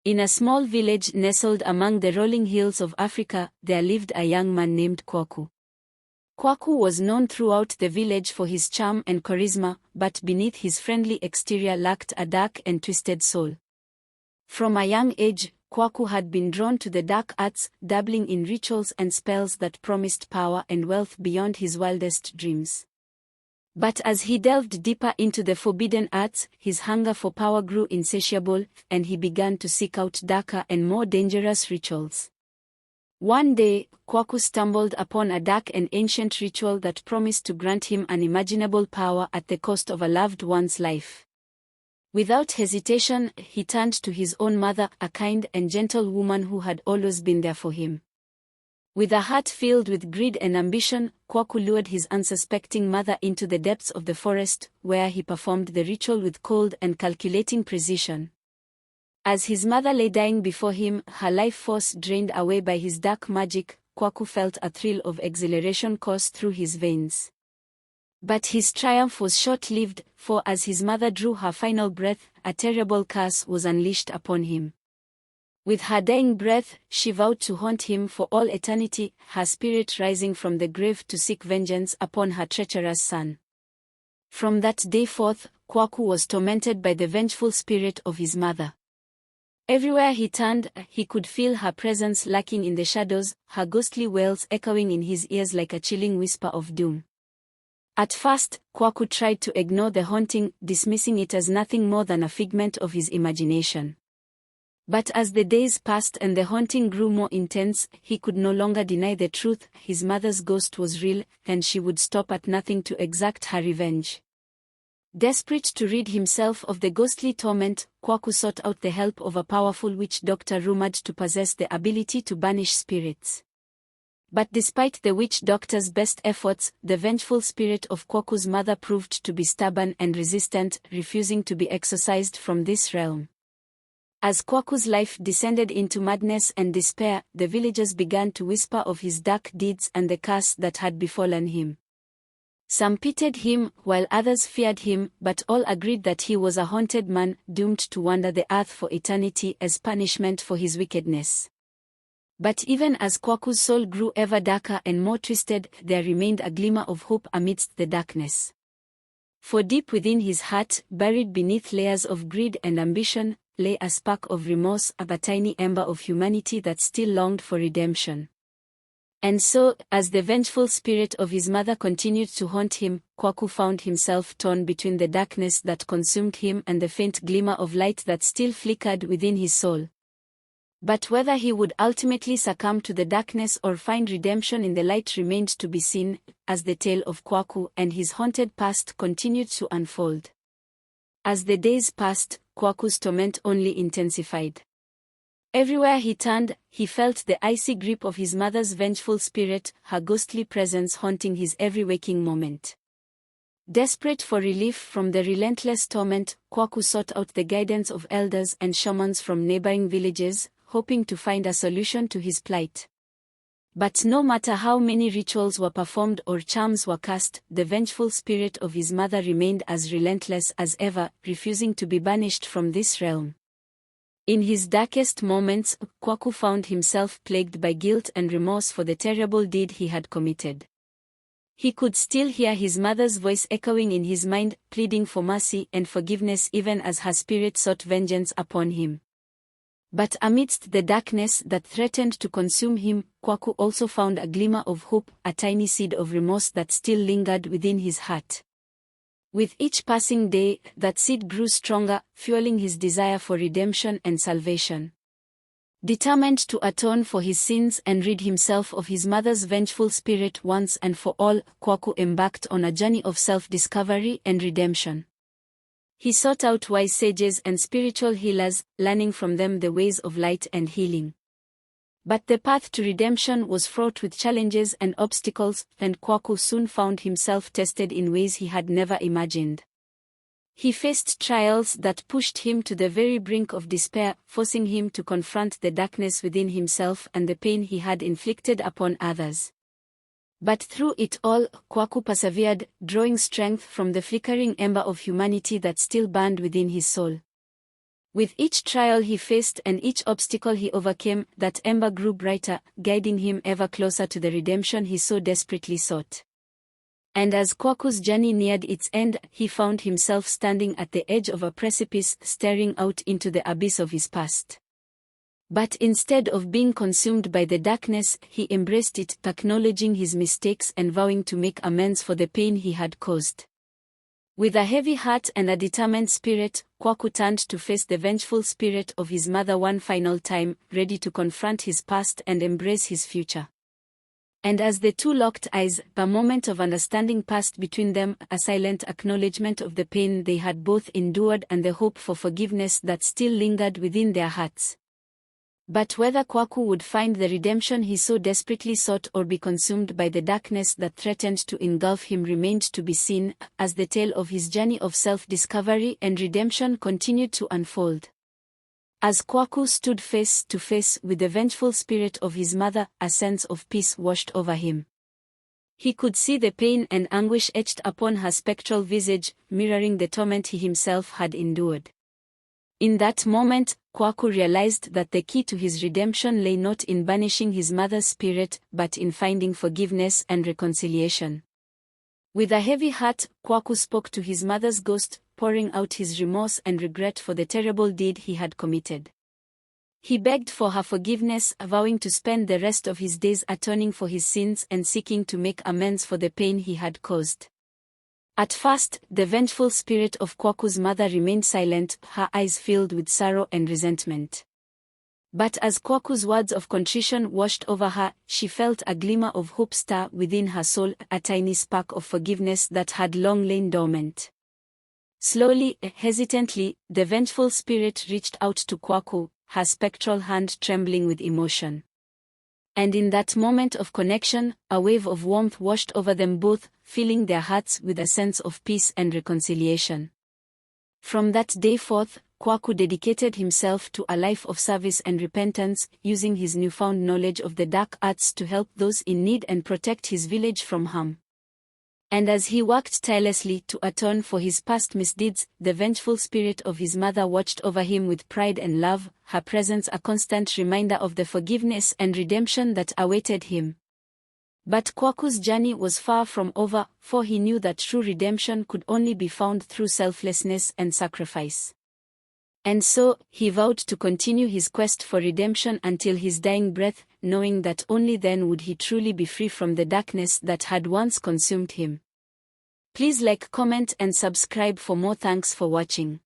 In a small village nestled among the rolling hills of Africa, there lived a young man named Kwaku. Kwaku was known throughout the village for his charm and charisma, but beneath his friendly exterior lurked a dark and twisted soul. From a young age, Kwaku had been drawn to the dark arts, dabbling in rituals and spells that promised power and wealth beyond his wildest dreams. But as he delved deeper into the forbidden arts, his hunger for power grew insatiable, and he began to seek out darker and more dangerous rituals. One day, Kwaku stumbled upon a dark and ancient ritual that promised to grant him unimaginable power at the cost of a loved one's life. Without hesitation, he turned to his own mother, a kind and gentle woman who had always been there for him. With a heart filled with greed and ambition, Kwaku lured his unsuspecting mother into the depths of the forest, where he performed the ritual with cold and calculating precision. As his mother lay dying before him, her life force drained away by his dark magic, Kwaku felt a thrill of exhilaration course through his veins. But his triumph was short-lived, for as his mother drew her final breath, a terrible curse was unleashed upon him. With her dying breath, she vowed to haunt him for all eternity, her spirit rising from the grave to seek vengeance upon her treacherous son. From that day forth, Kwaku was tormented by the vengeful spirit of his mother. Everywhere he turned, he could feel her presence lurking in the shadows, her ghostly wails echoing in his ears like a chilling whisper of doom. At first, Kwaku tried to ignore the haunting, dismissing it as nothing more than a figment of his imagination. But as the days passed and the haunting grew more intense, he could no longer deny the truth: his mother's ghost was real, and she would stop at nothing to exact her revenge. Desperate to rid himself of the ghostly torment, Kwaku sought out the help of a powerful witch doctor rumored to possess the ability to banish spirits. But despite the witch doctor's best efforts, the vengeful spirit of Kwaku's mother proved to be stubborn and resistant, refusing to be exorcised from this realm. As Kwaku's life descended into madness and despair, the villagers began to whisper of his dark deeds and the curse that had befallen him. Some pitied him, while others feared him, but all agreed that he was a haunted man, doomed to wander the earth for eternity as punishment for his wickedness. But even as Kwaku's soul grew ever darker and more twisted, there remained a glimmer of hope amidst the darkness. For deep within his heart, buried beneath layers of greed and ambition, lay a spark of remorse, a tiny ember of humanity that still longed for redemption. And so, as the vengeful spirit of his mother continued to haunt him, Kwaku found himself torn between the darkness that consumed him and the faint glimmer of light that still flickered within his soul. But whether he would ultimately succumb to the darkness or find redemption in the light remained to be seen, as the tale of Kwaku and his haunted past continued to unfold. As the days passed, Kwaku's torment only intensified. Everywhere he turned, he felt the icy grip of his mother's vengeful spirit, her ghostly presence haunting his every waking moment. Desperate for relief from the relentless torment, Kwaku sought out the guidance of elders and shamans from neighboring villages, hoping to find a solution to his plight. But no matter how many rituals were performed or charms were cast, the vengeful spirit of his mother remained as relentless as ever, refusing to be banished from this realm. In his darkest moments, Kwaku found himself plagued by guilt and remorse for the terrible deed he had committed. He could still hear his mother's voice echoing in his mind, pleading for mercy and forgiveness even as her spirit sought vengeance upon him. But amidst the darkness that threatened to consume him, Kwaku also found a glimmer of hope, a tiny seed of remorse that still lingered within his heart. With each passing day, that seed grew stronger, fueling his desire for redemption and salvation. Determined to atone for his sins and rid himself of his mother's vengeful spirit once and for all, Kwaku embarked on a journey of self-discovery and redemption. He sought out wise sages and spiritual healers, learning from them the ways of light and healing. But the path to redemption was fraught with challenges and obstacles, and Kwaku soon found himself tested in ways he had never imagined. He faced trials that pushed him to the very brink of despair, forcing him to confront the darkness within himself and the pain he had inflicted upon others. But through it all, Kwaku persevered, drawing strength from the flickering ember of humanity that still burned within his soul. With each trial he faced and each obstacle he overcame, that ember grew brighter, guiding him ever closer to the redemption he so desperately sought. And as Kwaku's journey neared its end, he found himself standing at the edge of a precipice, staring out into the abyss of his past. But instead of being consumed by the darkness, he embraced it, acknowledging his mistakes and vowing to make amends for the pain he had caused. With a heavy heart and a determined spirit, Kwaku turned to face the vengeful spirit of his mother one final time, ready to confront his past and embrace his future. And as the two locked eyes, a moment of understanding passed between them, a silent acknowledgement of the pain they had both endured and the hope for forgiveness that still lingered within their hearts. But whether Kwaku would find the redemption he so desperately sought or be consumed by the darkness that threatened to engulf him remained to be seen, as the tale of his journey of self-discovery and redemption continued to unfold. As Kwaku stood face to face with the vengeful spirit of his mother, a sense of peace washed over him. He could see the pain and anguish etched upon her spectral visage, mirroring the torment he himself had endured. In that moment, Kwaku realized that the key to his redemption lay not in banishing his mother's spirit, but in finding forgiveness and reconciliation. With a heavy heart, Kwaku spoke to his mother's ghost, pouring out his remorse and regret for the terrible deed he had committed. He begged for her forgiveness, vowing to spend the rest of his days atoning for his sins and seeking to make amends for the pain he had caused. At first, the vengeful spirit of Kwaku's mother remained silent, her eyes filled with sorrow and resentment. But as Kwaku's words of contrition washed over her, she felt a glimmer of hope stir within her soul, a tiny spark of forgiveness that had long lain dormant. Slowly, hesitantly, the vengeful spirit reached out to Kwaku, her spectral hand trembling with emotion. And in that moment of connection, a wave of warmth washed over them both, filling their hearts with a sense of peace and reconciliation. From that day forth, Kwaku dedicated himself to a life of service and repentance, using his newfound knowledge of the dark arts to help those in need and protect his village from harm. And as he worked tirelessly to atone for his past misdeeds, the vengeful spirit of his mother watched over him with pride and love, her presence a constant reminder of the forgiveness and redemption that awaited him. But Kwaku's journey was far from over, for he knew that true redemption could only be found through selflessness and sacrifice. And so, he vowed to continue his quest for redemption until his dying breath, knowing that only then would he truly be free from the darkness that had once consumed him. Please like, comment and subscribe for more. Thanks for watching.